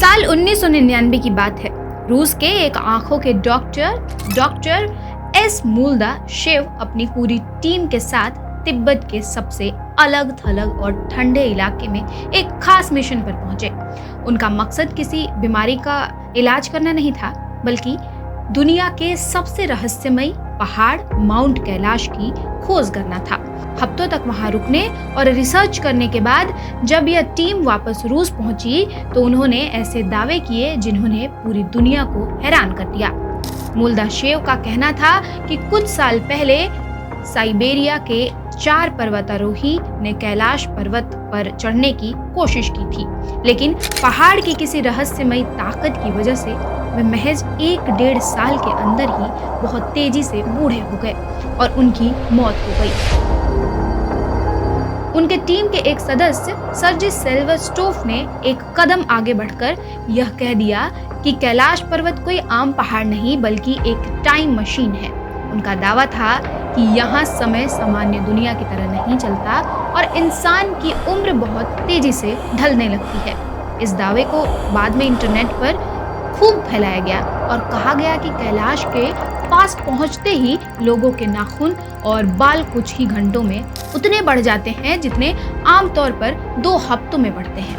साल 1999 की बात है। रूस के एक आंखों के डॉक्टर एस मोल्दाशेव अपनी पूरी टीम के साथ तिब्बत के सबसे अलग थलग और ठंडे इलाके में एक खास मिशन पर पहुंचे। उनका मकसद किसी बीमारी का इलाज करना नहीं था, बल्कि दुनिया के सबसे रहस्यमयी पहाड़ माउंट कैलाश की खोज करना था। हफ्तों तक वहां रुकने और रिसर्च करने के बाद जब यह टीम वापस रूस पहुंची तो उन्होंने ऐसे दावे किए जिन्होंने पूरी दुनिया को हैरान कर दिया। मोल्दाशेव का कहना था कि कुछ साल पहले साइबेरिया के 4 पर्वतारोही ने कैलाश पर्वत पर चढ़ने की कोशिश की थी, लेकिन पहाड़ की किसी रहस्यमयी ताकत की वजह से वे महज 1-1.5 साल के अंदर ही बहुत तेजी से बूढ़े हो गए और उनकी मौत हो गई। उनके टीम के एक सदस्य सर्जी सेल्वरस्टोफ ने एक कदम आगे बढ़कर यह कह दिया कि कैलाश पर्वत कोई आम पहाड़ नहीं बल्कि एक टाइम मशीन है। उनका दावा था कि यहाँ समय सामान्य दुनिया की तरह नहीं चलता और इंसान की उम्र बहुत तेजी से ढलने लगती है। इस दावे को बाद में इंटरनेट पर खूब फैलाया गया और कहा गया कि कैलाश के पास पहुंचते ही लोगों के नाखून और बाल कुछ ही घंटों में उतने बढ़ जाते हैं जितने आमतौर पर 2 हफ्तों में बढ़ते हैं।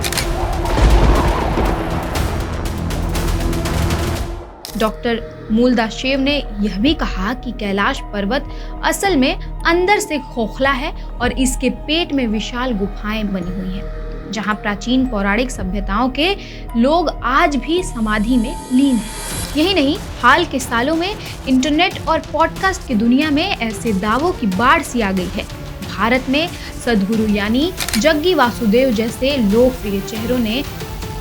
डॉक्टर मोल्दाशेव ने यह भी कहा कि कैलाश पर्वत असल में अंदर से खोखला है और इसके पेट में विशाल गुफाएं बनी हुई हैं, जहां प्राचीन पौराणिक सभ्यताओं के लोग आज भी समाधि में लीन हैं। यही नहीं, हाल के सालों में इंटरनेट और पॉडकास्ट की दुनिया में ऐसे दावों की बाढ़ सी आ गई है। भारत में सद्गुरु यानी जग्गी वासुदेव जैसे लोकप्रिय चेहरों ने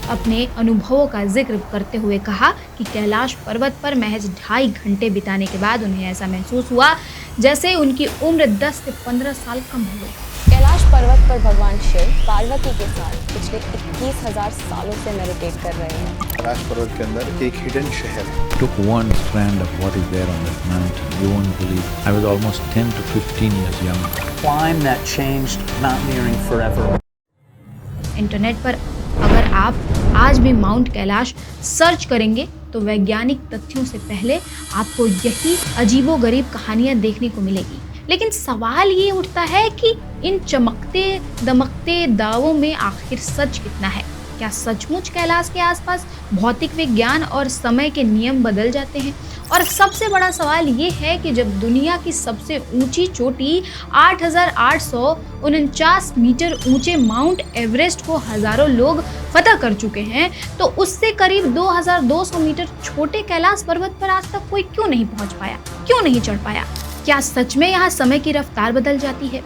अपने अनुभवों का जिक्र करते हुए कहा कि कैलाश पर्वत पर महज 2.5 घंटे बिताने के बाद उन्हें ऐसा महसूस हुआ जैसे उनकी उम्र 10 से 15 साल कम हो गई। कैलाश पर्वत पर भगवान शिव पार्वती के साथ पिछले 21,000 सालों से मेडिटेट कर रहे हैं। कैलाश पर्वत के अंदर एक हिडन शहर है। Took one strand of what is there on that mountain. You won't believe. I was almost 10 to 15 years young. Climb that changed mountaineering forever. Internet पर अगर आप आज भी माउंट कैलाश सर्च करेंगे तो वैज्ञानिक तथ्यों से पहले आपको यही अजीबोगरीब कहानियां देखने को मिलेगी। लेकिन सवाल ये उठता है कि इन चमकते दमकते दावों में आखिर सच कितना है? क्या सचमुच कैलाश के आसपास भौतिक विज्ञान और समय के नियम बदल जाते हैं? और सबसे बड़ा सवाल ये है कि जब दुनिया की सबसे ऊंची चोटी 8,849 मीटर ऊंचे माउंट एवरेस्ट को हजारों लोग फतह कर चुके हैं, तो उससे करीब 2,200 मीटर छोटे कैलाश पर्वत पर आज तक कोई क्यों नहीं पहुंच पाया, क्यों नहीं चढ़ पाया? क्या सच में यहाँ समय की रफ्तार बदल जाती है?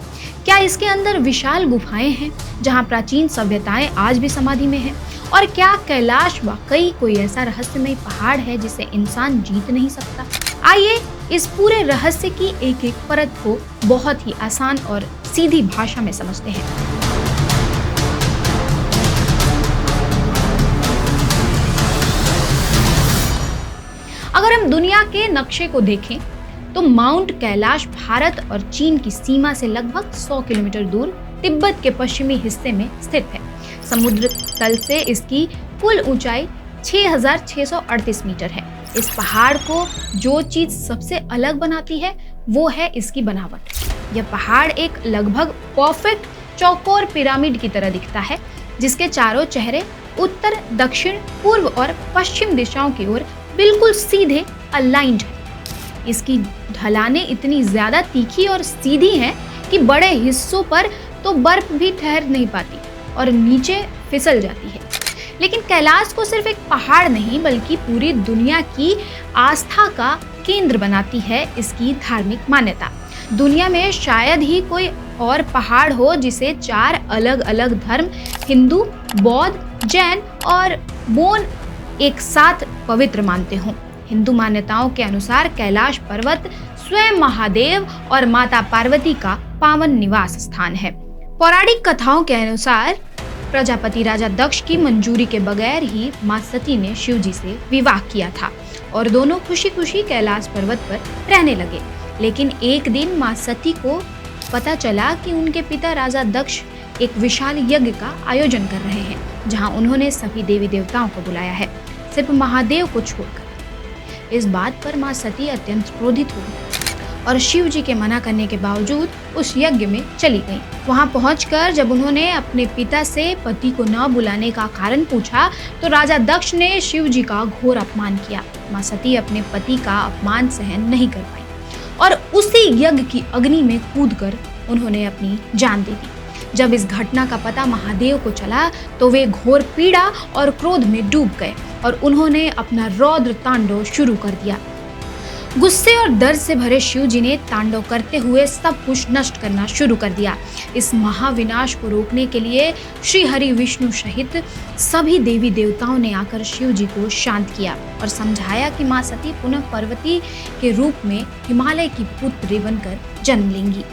क्या इसके अंदर विशाल गुफाएं हैं जहाँ प्राचीन सभ्यताएं आज भी समाधि में हैं? और क्या कैलाश वाकई कोई ऐसा रहस्यमय पहाड़ है जिसे इंसान जीत नहीं सकता? आइए इस पूरे रहस्य की एक-एक परत को बहुत ही आसान और सीधी भाषा में समझते हैं। अगर हम दुनिया के नक्शे को देखें तो माउंट कैलाश भारत और चीन की सीमा से लगभग 100 किलोमीटर दूर तिब्बत के पश्चिमी हिस्से में स्थित है। समुद्र तल से इसकी कुल ऊंचाई 6,638 मीटर है। इस पहाड़ को जो चीज सबसे अलग बनाती है वो है इसकी बनावट। यह पहाड़ एक लगभग परफेक्ट चौकोर पिरामिड की तरह दिखता है, जिसके चारों चेहरे उत्तर, दक्षिण, पूर्व और पश्चिम दिशाओं की ओर बिल्कुल सीधे अलाइंड है। इसकी ढलानें इतनी ज्यादा तीखी और सीधी हैं कि बड़े हिस्सों पर तो बर्फ भी ठहर नहीं पाती और नीचे फिसल जाती है। लेकिन कैलाश को सिर्फ एक पहाड़ नहीं बल्कि पूरी दुनिया की आस्था का केंद्र बनाती है इसकी धार्मिक मान्यता। दुनिया में शायद ही कोई और पहाड़ हो जिसे 4 अलग-अलग धर्म, हिंदू, बौद्ध, जैन और बोन एक साथ पवित्र मानते हों। हिंदू मान्यताओं के अनुसार कैलाश पर्वत स्वयं महादेव और माता पार्वती का पावन निवास स्थान है। पौराणिक कथाओं के अनुसार प्रजापति राजा दक्ष की मंजूरी के बगैर ही मां सती ने शिव जी से विवाह किया था और दोनों खुशी खुशी कैलाश पर्वत पर रहने लगे। लेकिन एक दिन मां सती को पता चला कि उनके पिता राजा दक्ष एक विशाल यज्ञ का आयोजन कर रहे हैं, जहां उन्होंने सभी देवी देवताओं को बुलाया है, सिर्फ महादेव को छोड़कर। इस बात पर मां सती अत्यंत क्रोधित हो गई और शिव जी के मना करने के बावजूद उस यज्ञ में चली गईं। वहां पहुंचकर जब उन्होंने अपने पिता से पति को न बुलाने का कारण पूछा, तो राजा दक्ष ने शिव जी का घोर अपमान किया। मां सती अपने पति का अपमान सहन नहीं कर पाई और उसी यज्ञ की अग्नि में कूदकर उन्होंने अपनी जान दे दी। जब इस घटना का पता महादेव को चला, तो वे घोर पीड़ा और क्रोध में डूब गए और उन्होंने अपना रौद्र तांडव शुरू कर दिया। गुस्से और दर्द से भरे शिव जी ने तांडव करते हुए सब कुछ नष्ट करना शुरू कर दिया। इस महाविनाश को रोकने के लिए श्री हरि विष्णु सहित सभी देवी देवताओं ने आकर शिव जी को शांत किया और समझाया कि मां सती पुनः पार्वती के रूप में हिमालय की पुत्री बनकर जन्म लेंगी।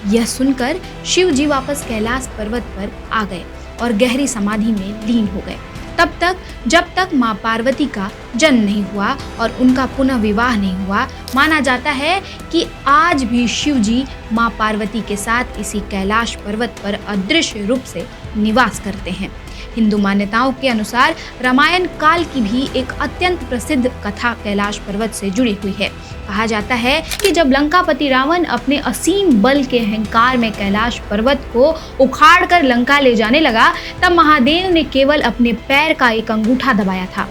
यह सुनकर शिव जी वापस कैलाश पर्वत पर आ गए और गहरी समाधि में लीन हो गए, तब तक जब तक मां पार्वती का जन्म नहीं हुआ और उनका पुनः विवाह नहीं हुआ। माना जाता है कि आज भी शिव जी मां पार्वती के साथ इसी कैलाश पर्वत पर अदृश्य रूप से निवास करते हैं। हिंदू मान्यताओं के अनुसार रामायण काल की भी एक अत्यंत प्रसिद्ध कथा कैलाश पर्वत से जुड़ी हुई है। कहा जाता है कि जब लंकापति रावण अपने असीम बल के अहंकार में कैलाश पर्वत को उखाड़कर लंका ले जाने लगा, तब महादेव ने केवल अपने पैर का एक अंगूठा दबाया था।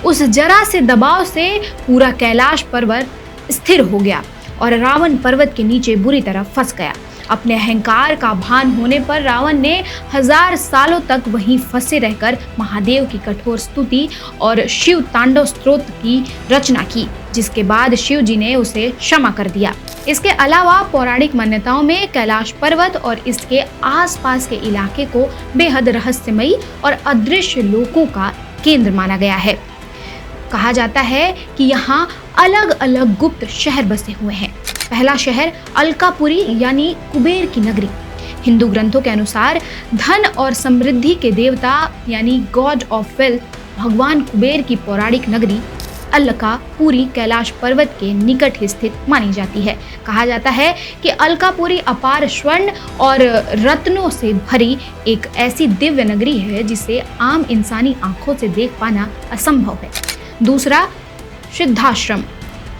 उस जरा से दबाव से पूरा कैलाश पर्वत स्थिर हो गया और रावण पर्वत के नीचे बुरी तरह फंस गया। अपने अहंकार का भान होने पर रावण ने 1000 सालों तक वहीं फंसे रहकर महादेव की कठोर स्तुति और शिव तांडव स्तोत्र की रचना की, जिसके बाद शिव जी ने उसे क्षमा कर दिया। इसके अलावा पौराणिक मान्यताओं में कैलाश पर्वत और इसके आसपास के इलाके को बेहद रहस्यमयी और अदृश्य लोकों का केंद्र माना गया है। कहा जाता है कि यहाँ अलग अलग गुप्त शहर बसे हुए हैं। पहला शहर अलकापुरी यानी कुबेर की नगरी। हिंदू ग्रंथों के अनुसार धन और समृद्धि के देवता यानी गॉड ऑफ वेल्थ भगवान कुबेर की पौराणिक नगरी अलकापुरी कैलाश पर्वत के निकट स्थित मानी जाती है। कहा जाता है कि अलकापुरी अपार स्वर्ण और रत्नों से भरी एक ऐसी दिव्य नगरी है जिसे आम इंसानी आंखों से देख पाना असंभव है। दूसरा, सिद्धाश्रम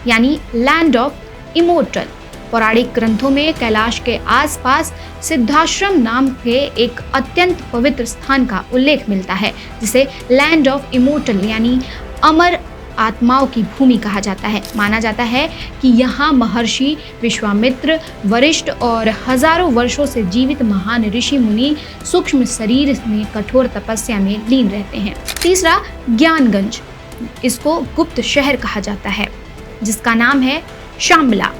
यानी लैंड ऑफ इमोर्टल। पौराणिक ग्रंथों में कैलाश के आसपास सिद्धाश्रम नाम के एक अत्यंत पवित्र स्थान का उल्लेख मिलता है, जिसे लैंड ऑफ इमोर्टल यानी अमर आत्माओं की भूमि कहा जाता है। माना जाता है कि यहाँ महर्षि विश्वामित्र, वरिष्ठ और हजारों वर्षों से जीवित महान ऋषि मुनि सूक्ष्म शरीर में कठोर तपस्या में लीन रहते हैं। तीसरा, ज्ञानगंज। इसको गुप्त शहर कहा जाता है, जिसका नाम है शामला।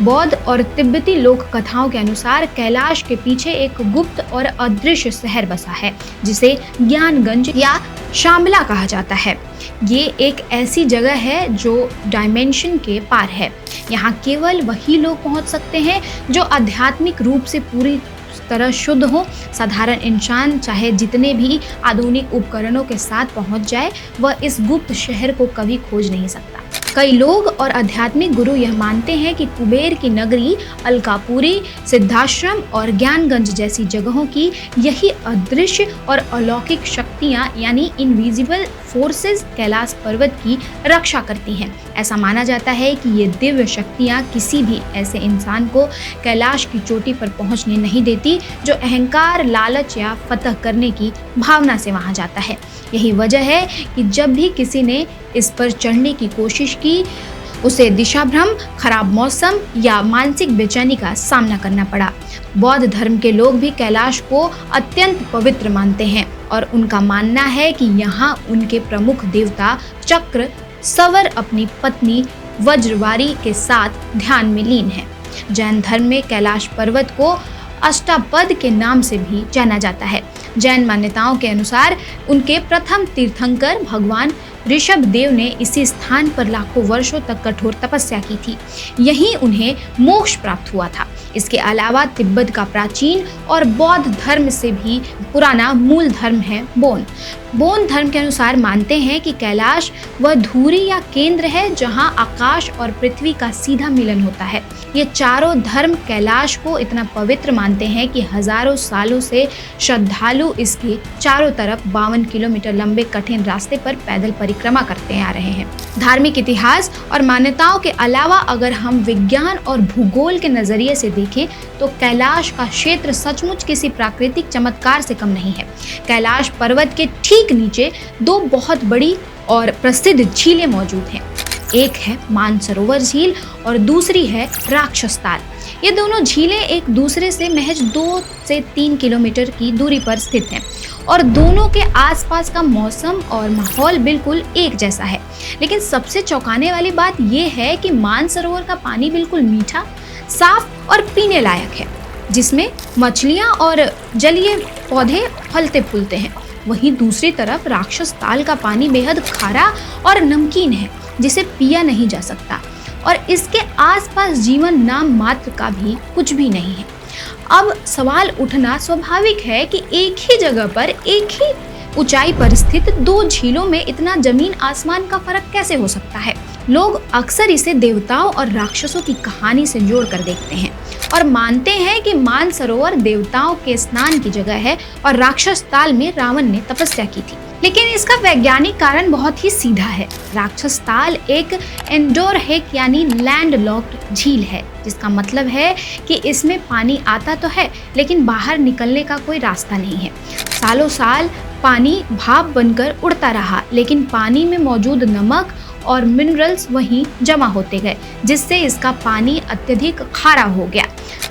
बौद्ध और तिब्बती लोक कथाओं के अनुसार कैलाश के पीछे एक गुप्त और अदृश्य शहर बसा है, जिसे ज्ञानगंज या शामला कहा जाता है। ये एक ऐसी जगह है जो डायमेंशन के पार है। यहाँ केवल वही लोग पहुँच सकते हैं जो आध्यात्मिक रूप से पूरी तरह शुद्ध हो। साधारण इंसान चाहे जितने भी आधुनिक उपकरणों के साथ पहुंच जाए, वह इस गुप्त शहर को कभी खोज नहीं सकता। कई लोग और आध्यात्मिक गुरु यह मानते हैं कि कुबेर की नगरी अलकापुरी, सिद्धाश्रम और ज्ञानगंज जैसी जगहों की यही अदृश्य और अलौकिक शक्तियां यानी इनविजिबल फोर्सेस कैलाश पर्वत की रक्षा करती हैं। ऐसा माना जाता है कि ये दिव्य शक्तियां किसी भी ऐसे इंसान को कैलाश की चोटी पर पहुंचने नहीं देती जो अहंकार, लालच या फतह करने की भावना से वहां जाता है। यही वजह है कि जब भी किसी ने इस पर चढ़ने की कोशिश की, उसे दिशा भ्रम, खराब मौसम या मानसिक बेचैनी का सामना करना पड़ा। बौद्ध धर्म के लोग भी कैलाश को अत्यंत पवित्र मानते हैं और उनका मानना है कि यहाँ उनके प्रमुख देवता चक्र सवर अपनी पत्नी वज्रवारी के साथ ध्यान में लीन है। जैन धर्म में कैलाश पर्वत को अष्टापद के नाम से भी जाना जाता है। जैन मान्यताओं के अनुसार उनके प्रथम तीर्थंकर भगवान ऋषभ देव ने इसी स्थान पर लाखों वर्षों तक कठोर तपस्या की थी। यहीं उन्हें मोक्ष प्राप्त हुआ था। इसके अलावा तिब्बत का प्राचीन और बौद्ध धर्म से भी पुराना मूल धर्म है बौन धर्म के अनुसार मानते हैं कि कैलाश वह धुरी या केंद्र है जहां आकाश और पृथ्वी का सीधा मिलन होता है। ये चारों धर्म कैलाश को इतना पवित्र मानते हैं कि हजारों सालों से श्रद्धालु इसके चारों तरफ 52 किलोमीटर लंबे कठिन रास्ते पर पैदल परिक्रमा करते आ रहे हैं। धार्मिक इतिहास और मान्यताओं के अलावा अगर हम विज्ञान और भूगोल के नजरिए से देखें तो कैलाश का क्षेत्र सचमुच किसी प्राकृतिक चमत्कार से कम नहीं है। कैलाश पर्वत के ठीक नीचे दो बहुत बड़ी और प्रसिद्ध झीलें मौजूद हैं। एक है मानसरोवर झील और दूसरी है राक्षसताल। ये दोनों झीलें एक दूसरे से महज 2 से 3 किलोमीटर की दूरी पर स्थित हैं और दोनों के आसपास का मौसम और माहौल बिल्कुल एक जैसा है। लेकिन सबसे चौंकाने वाली बात यह है कि मानसरोवर का पानी बिल्कुल मीठा, साफ और पीने लायक है, जिसमें मछलियाँ और जलीय पौधे फलते फूलते हैं। वहीं दूसरी तरफ राक्षसताल का पानी बेहद खारा और नमकीन है, जिसे पिया नहीं जा सकता और इसके आसपास जीवन नाम मात्र का भी कुछ भी नहीं है। अब सवाल उठना स्वाभाविक है कि एक ही जगह पर एक ही ऊंचाई पर स्थित दो झीलों में इतना जमीन आसमान का फर्क कैसे हो सकता है। लोग अक्सर इसे देवताओं और राक्षसों की कहानी से जोड़कर देखते हैं और मानते हैं कि मानसरोवर देवताओं के स्नान की जगह है और राक्षस ताल में रावण ने तपस्या की थी। लेकिन इसका वैज्ञानिक कारण बहुत ही सीधा है। राक्षस ताल एक एंडोरहेक यानी लैंड लॉक्ड झील है, जिसका मतलब है कि इसमें पानी आता तो है लेकिन बाहर निकलने का कोई रास्ता नहीं है। सालों साल पानी भाप बनकर उड़ता रहा, लेकिन पानी में मौजूद नमक और मिनरल्स वहीं जमा होते गए, जिससे इसका पानी अत्यधिक खारा हो गया।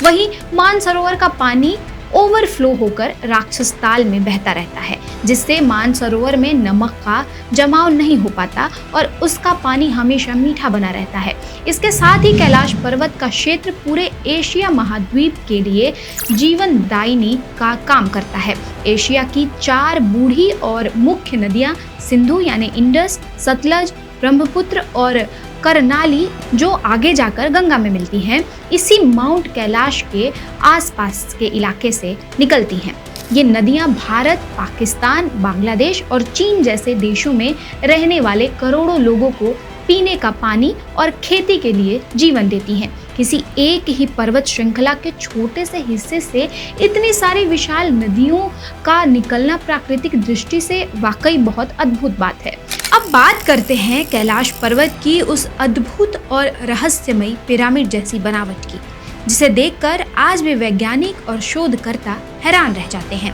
वहीं मानसरोवर का पानी ओवरफ्लो होकर राक्षस ताल में बहता रहता है, जिससे मानसरोवर में नमक का जमाव नहीं हो पाता और उसका पानी हमेशा मीठा बना रहता है। इसके साथ ही कैलाश पर्वत का क्षेत्र पूरे एशिया महाद्वीप के लिए जीवनदायिनी का काम करता है। एशिया की 4 बूढ़ी और मुख्य नदियां सिंधु यानी इंडस, सतलज, ब्रह्मपुत्र और करनाली, जो आगे जाकर गंगा में मिलती हैं, इसी माउंट कैलाश के आसपास के इलाके से निकलती हैं। ये नदियां भारत, पाकिस्तान, बांग्लादेश और चीन जैसे देशों में रहने वाले करोड़ों लोगों को पीने का पानी और खेती के लिए जीवन देती हैं। किसी एक ही पर्वत श्रृंखला के छोटे से हिस्से से इतनी सारी विशाल नदियों का निकलना प्राकृतिक दृष्टि से वाकई बहुत अद्भुत बात है। अब बात करते हैं कैलाश पर्वत की उस अद्भुत और रहस्यमयी पिरामिड जैसी बनावट की, जिसे देखकर आज भी वैज्ञानिक और शोधकर्ता हैरान रह जाते हैं।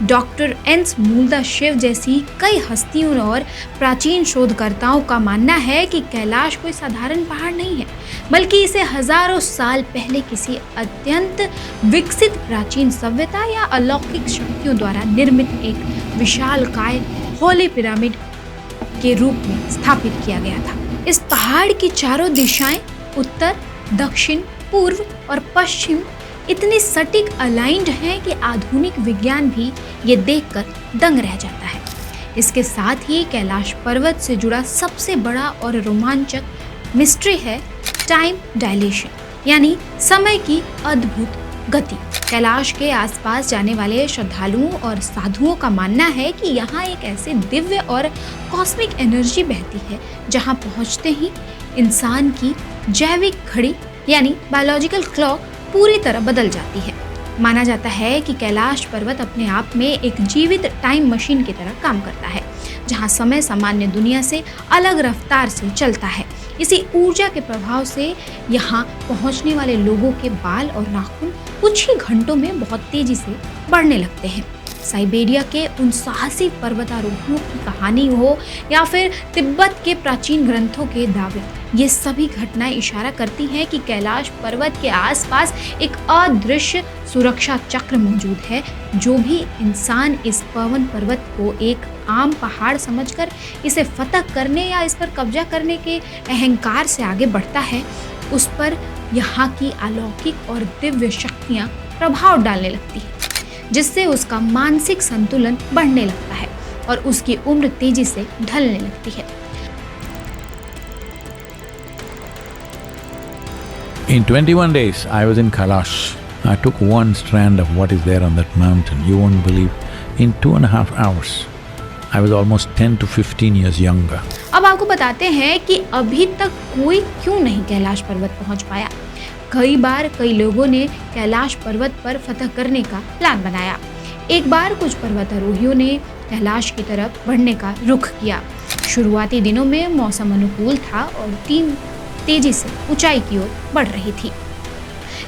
डॉक्टर एन्स मूलदा शिव जैसी कई हस्तियों और प्राचीन शोधकर्ताओं का मानना है कि कैलाश कोई साधारण पहाड़ नहीं है, बल्कि इसे हजारों साल पहले किसी अत्यंत विकसित प्राचीन सभ्यता या अलौकिक शक्तियों द्वारा निर्मित एक विशालकाय होली पिरामिड के रूप में स्थापित किया गया था। इस पहाड़ की चारों दिशाएं उत्तर, दक्षिण, पूर्व और पश्चिम इतनी सटीक अलाइंड हैं कि आधुनिक विज्ञान भी ये देखकर दंग रह जाता है। इसके साथ ही कैलाश पर्वत से जुड़ा सबसे बड़ा और रोमांचक मिस्ट्री है टाइम डायलेशन, यानी समय की अद्भुत गति। कैलाश के आसपास जाने वाले श्रद्धालुओं और साधुओं का मानना है कि यहाँ एक ऐसे दिव्य और कॉस्मिक एनर्जी बहती है जहाँ पहुँचते ही इंसान की जैविक घड़ी यानी बायोलॉजिकल क्लॉक पूरी तरह बदल जाती है। माना जाता है कि कैलाश पर्वत अपने आप में एक जीवित टाइम मशीन की तरह काम करता है, जहाँ समय सामान्य दुनिया से अलग रफ्तार से चलता है। इसी ऊर्जा के प्रभाव से यहाँ पहुँचने वाले लोगों के बाल और नाखून कुछ ही घंटों में बहुत तेजी से बढ़ने लगते हैं। साइबेरिया के उन साहसी पर्वतारोहियों की कहानी हो या फिर तिब्बत के प्राचीन ग्रंथों के दावे, ये सभी घटनाएं इशारा करती हैं कि कैलाश पर्वत के आसपास एक अदृश्य सुरक्षा चक्र मौजूद है। जो भी इंसान इस पावन पर्वत को एक आम पहाड़ समझकर इसे फतह करने या इस पर कब्जा करने के अहंकार से आगे बढ़ता है, उस पर यहाँ की अलौकिक और दिव्य शक्तियाँ प्रभाव डालने लगती हैं, जिससे उसका मानसिक संतुलन बढ़ने लगता है और उसकी उम्र तेजी से ढलने लगती है। In 21 days, I was in Kailash. I took one strand of what is there on that mountain. You won't believe. In 2.5 hours, I was almost 10 to 15 years younger. अब आपको बताते हैं कि अभी तक कोई क्यों नहीं कैलाश पर्वत पहुंच पाया। कई बार कई लोगों ने कैलाश पर्वत पर फतह करने का प्लान बनाया। एक बार कुछ पर्वतारोहियों ने कैलाश की तरफ बढ़ने का रुख किया। शुरुआती दिनों में मौसम अनुकूल था और टीम तेजी से ऊंचाई की ओर बढ़ रही थी।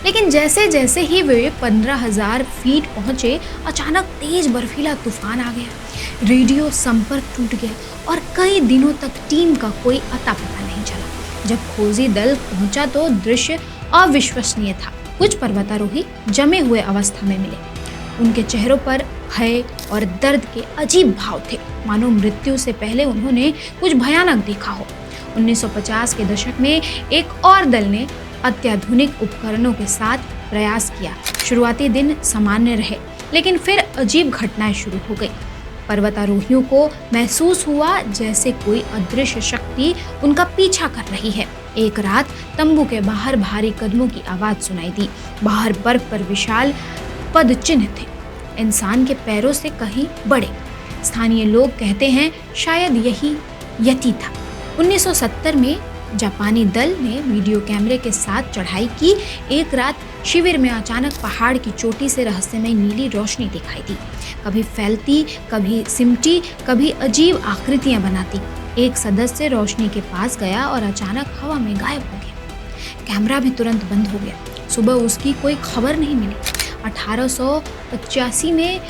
लेकिन जैसे जैसे ही वे 15,000 फीट पहुंचे, अचानक तेज बर्फीला तूफान आ गया। रेडियो संपर्क टूट गया और कई दिनों तक टीम का कोई अता पता नहीं चला। जब खोजी दल पहुंचा तो दृश्य अविश्वसनीय था। कुछ पर्वतारोही जमे हुए अवस्था में मिले। उनके चेहरों पर भय और दर्द के अजीब भाव थे, मानो मृत्यु से पहले उन्होंने कुछ भयानक देखा हो। 1950 के दशक में एक और दल ने अत्याधुनिक उपकरणों के साथ प्रयास किया। शुरुआती दिन सामान्य रहे, लेकिन फिर अजीब घटनाएं शुरू हो गई। पर्वतारोहियों को महसूस हुआ जैसे कोई अदृश्य शक्ति उनका पीछा कर रही है। एक रात तंबू के बाहर भारी कदमों की आवाज सुनाई दी। बाहर बर्फ पर विशाल पद चिन्ह थे, इंसान के पैरों से कहीं बड़े। स्थानीय लोग कहते हैं शायद यही यति था। 1970 में जापानी दल ने वीडियो कैमरे के साथ चढ़ाई की। एक रात शिविर में अचानक पहाड़ की चोटी से रहस्यमय नीली रोशनी दिखाई दी। कभी फैलती, कभी सिमटी, कभी अजीब आकृतियां बनाती। एक सदस्य रोशनी के पास गया और अचानक हवा में गायब हो गया। कैमरा भी तुरंत बंद हो गया। सुबह उसकी कोई खबर नहीं मिली। 1885 में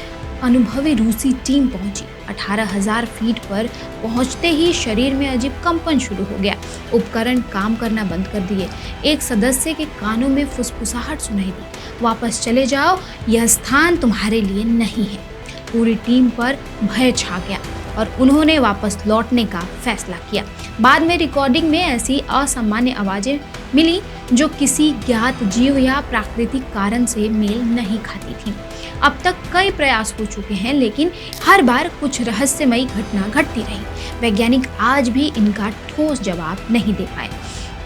अनुभवी रूसी टीम पहुंची। 18,000 फीट पर पहुंचते ही शरीर में अजीब कंपन शुरू हो गया। उपकरण काम करना बंद कर दिए। एक सदस्य के कानों में फुसफुसाहट सुनाई दी, वापस चले जाओ, यह स्थान तुम्हारे लिए नहीं है। पूरी टीम पर भय छा गया और उन्होंने वापस लौटने का फैसला किया। बाद में रिकॉर्डिंग में ऐसी असामान्य आवाजें मिली जो किसी ज्ञात जीव या प्राकृतिक कारण से मेल नहीं खाती थीं। अब तक कई प्रयास हो चुके हैं, लेकिन हर बार कुछ रहस्यमयी घटना घटती रही। वैज्ञानिक आज भी इनका ठोस जवाब नहीं दे पाए।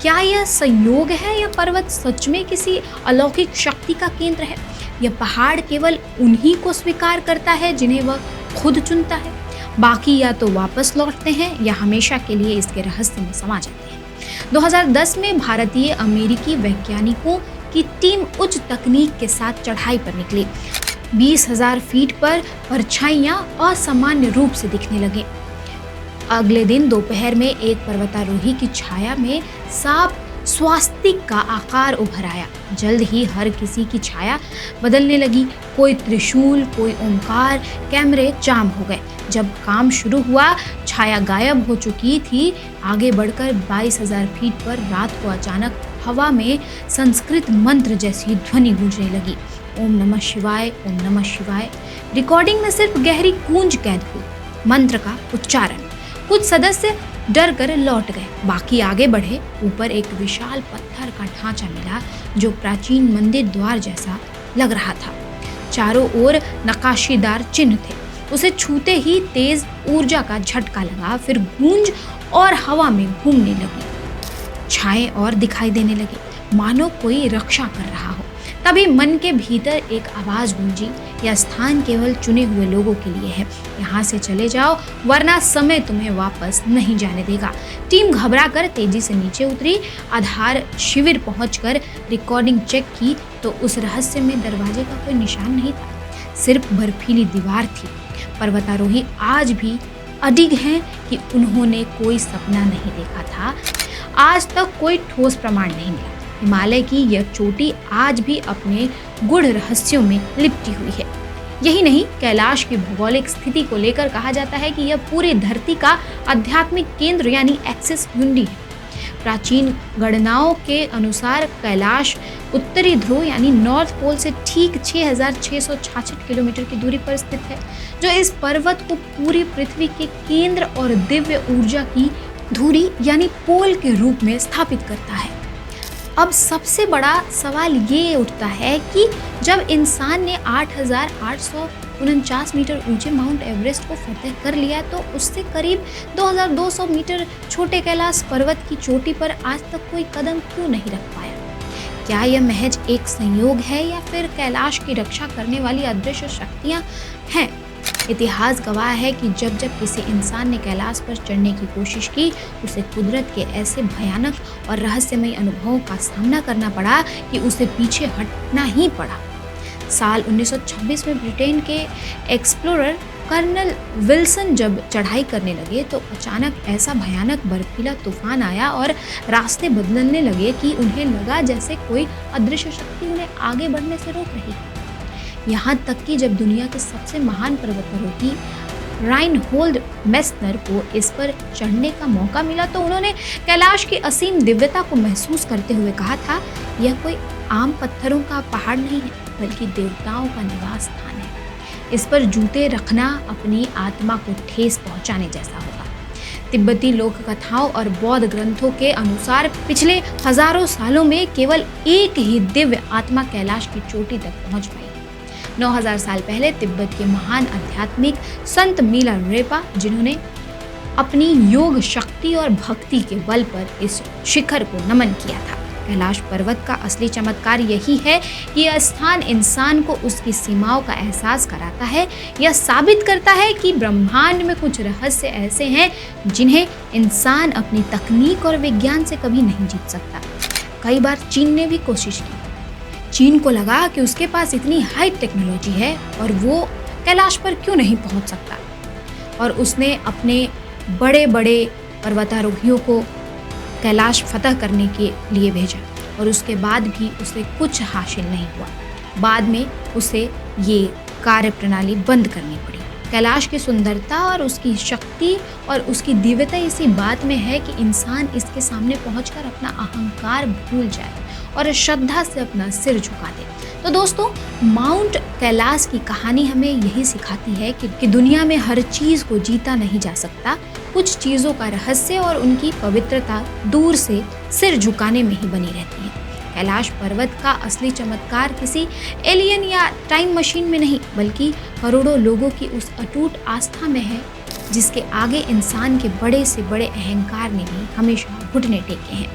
क्या यह संयोग है या पर्वत सच में किसी अलौकिक शक्ति का केंद्र है? यह पहाड़ केवल उन्हीं को स्वीकार करता है जिन्हें वह खुद चुनता है? बाकी या तो वापस लौटते हैं या हमेशा के लिए इसके रहस्य में समा जाते हैं। 2010 में भारतीय अमेरिकी वैज्ञानिकों की टीम उच्च तकनीक के साथ चढ़ाई पर निकली। 20,000 फीट पर परछाइयां असामान्य रूप से दिखने लगे। अगले दिन दोपहर में एक पर्वतारोही की छाया में सांप स्वास्तिक का आकार उभर आया। जल्द ही हर किसी की छाया बदलने लगी। कोई त्रिशूल, कोई ओंकार। कैमरे जाम हो गए। जब काम शुरू हुआ, छाया गायब हो चुकी थी। आगे बढ़कर 22,000 फीट पर रात को अचानक हवा में संस्कृत मंत्र जैसी ध्वनि गूंजने लगी। ओम नमः शिवाय, ओम नमः शिवाय। रिकॉर्डिंग में सिर्फ गहरी गूंज कैद हुई, मंत्र का उच्चारण। कुछ सदस्य डर कर लौट गए, बाकी आगे बढ़े। ऊपर एक विशाल पत्थर का ढांचा मिला जो प्राचीन मंदिर द्वार जैसा लग रहा था। चारों ओर नक्काशीदार चिन्ह थे। उसे छूते ही तेज ऊर्जा का झटका लगा, फिर गूंज और हवा में घूमने लगी। छाएं और दिखाई देने लगे, मानो कोई रक्षा कर रहा हो। तभी मन के भीतर एक आवाज गूंजी, यह स्थान केवल चुने हुए लोगों के लिए है। यहाँ से चले जाओ, वरना समय तुम्हें वापस नहीं जाने देगा। टीम घबराकर तेजी से नीचे उतरी। आधार शिविर पहुंचकर रिकॉर्डिंग चेक की तो उस रहस्य में दरवाजे का कोई निशान नहीं था, सिर्फ बर्फीली दीवार थी। पर्वतारोही आज भी अडिग हैं कि उन्होंने कोई सपना नहीं देखा था। आज तक कोई ठोस प्रमाण नहीं मिला। हिमालय की यह चोटी आज भी अपने गूढ़ रहस्यों में लिपटी हुई है। यही नहीं, कैलाश की भौगोलिक स्थिति को लेकर कहा जाता है कि यह पूरी धरती का आध्यात्मिक केंद्र यानी एक्सिस मुंडी है। प्राचीन गणनाओं के अनुसार कैलाश उत्तरी ध्रुव यानी नॉर्थ पोल से ठीक 6,666 किलोमीटर की दूरी पर स्थित है, जो इस पर्वत को पूरी पृथ्वी के केंद्र और दिव्य ऊर्जा की धुरी यानी पोल के रूप में स्थापित करता है। अब सबसे बड़ा सवाल ये उठता है कि जब इंसान ने 8,849 मीटर ऊंचे माउंट एवरेस्ट को फतह कर लिया, तो उससे करीब 2,200 मीटर छोटे कैलाश पर्वत की चोटी पर आज तक कोई कदम क्यों नहीं रख पाया? क्या यह महज एक संयोग है या फिर कैलाश की रक्षा करने वाली अदृश्य शक्तियां हैं? इतिहास गवाह है कि जब जब किसी इंसान ने कैलाश पर चढ़ने की कोशिश की, उसे कुदरत के ऐसे भयानक और रहस्यमय अनुभवों का सामना करना पड़ा कि उसे पीछे हटना ही पड़ा। साल 1926 में ब्रिटेन के एक्सप्लोरर कर्नल विल्सन जब चढ़ाई करने लगे तो अचानक ऐसा भयानक बर्फीला तूफान आया और रास्ते बदलने लगे कि उन्हें लगा जैसे कोई अदृश्य शक्ति उन्हें आगे बढ़ने से रोक रही है। यहाँ तक कि जब दुनिया के सबसे महान पर्वतारोही राइनहोल्ड मेस्नर को इस पर चढ़ने का मौका मिला तो उन्होंने कैलाश की असीम दिव्यता को महसूस करते हुए कहा था, यह कोई आम पत्थरों का पहाड़ नहीं है बल्कि देवताओं का निवास स्थान है। इस पर जूते रखना अपनी आत्मा को ठेस पहुंचाने जैसा होगा। तिब्बती लोक कथाओं और बौद्ध ग्रंथों के अनुसार पिछले हजारों सालों में केवल एक ही दिव्य आत्मा कैलाश की चोटी तक पहुंच पाई। 9000 साल पहले तिब्बत के महान आध्यात्मिक संत मीला रेपा, जिन्होंने अपनी योग शक्ति और भक्ति के बल पर इस शिखर को नमन किया था। कैलाश पर्वत का असली चमत्कार यही है कि यह स्थान इंसान को उसकी सीमाओं का एहसास कराता है। यह साबित करता है कि ब्रह्मांड में कुछ रहस्य ऐसे हैं जिन्हें इंसान अपनी तकनीक और विज्ञान से कभी नहीं जीत सकता। कई बार चीन ने भी कोशिश की। चीन को लगा कि उसके पास इतनी हाई टेक्नोलॉजी है और वो कैलाश पर क्यों नहीं पहुंच सकता, और उसने अपने बड़े बड़े पर्वतारोहियों को कैलाश फतह करने के लिए भेजा और उसके बाद भी उसे कुछ हासिल नहीं हुआ। बाद में उसे ये कार्यप्रणाली बंद करनी पड़ी। कैलाश की सुंदरता और उसकी शक्ति और उसकी दिव्यता इसी बात में है कि इंसान इसके सामने पहुंचकर अपना अहंकार भूल जाए और श्रद्धा से अपना सिर झुका दे। तो दोस्तों, माउंट कैलाश की कहानी हमें यही सिखाती है कि दुनिया में हर चीज़ को जीता नहीं जा सकता। कुछ चीज़ों का रहस्य और उनकी पवित्रता दूर से सिर झुकाने में ही बनी रहती है। कैलाश पर्वत का असली चमत्कार किसी एलियन या टाइम मशीन में नहीं, बल्कि करोड़ों लोगों की उस अटूट आस्था में है जिसके आगे इंसान के बड़े से बड़े अहंकार ने भी हमेशा घुटने टेके हैं।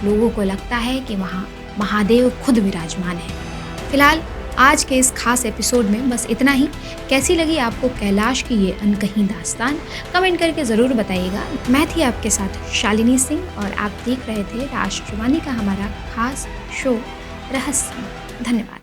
लोगों को लगता है कि वहाँ महादेव खुद विराजमान है। फिलहाल आज के इस खास एपिसोड में बस इतना ही। कैसी लगी आपको कैलाश की ये अनकही दास्तान, कमेंट करके ज़रूर बताइएगा। मैं थी आपके साथ शालिनी सिंह और आप देख रहे थे राष्ट्रवाणी का हमारा खास शो रहस्य। धन्यवाद।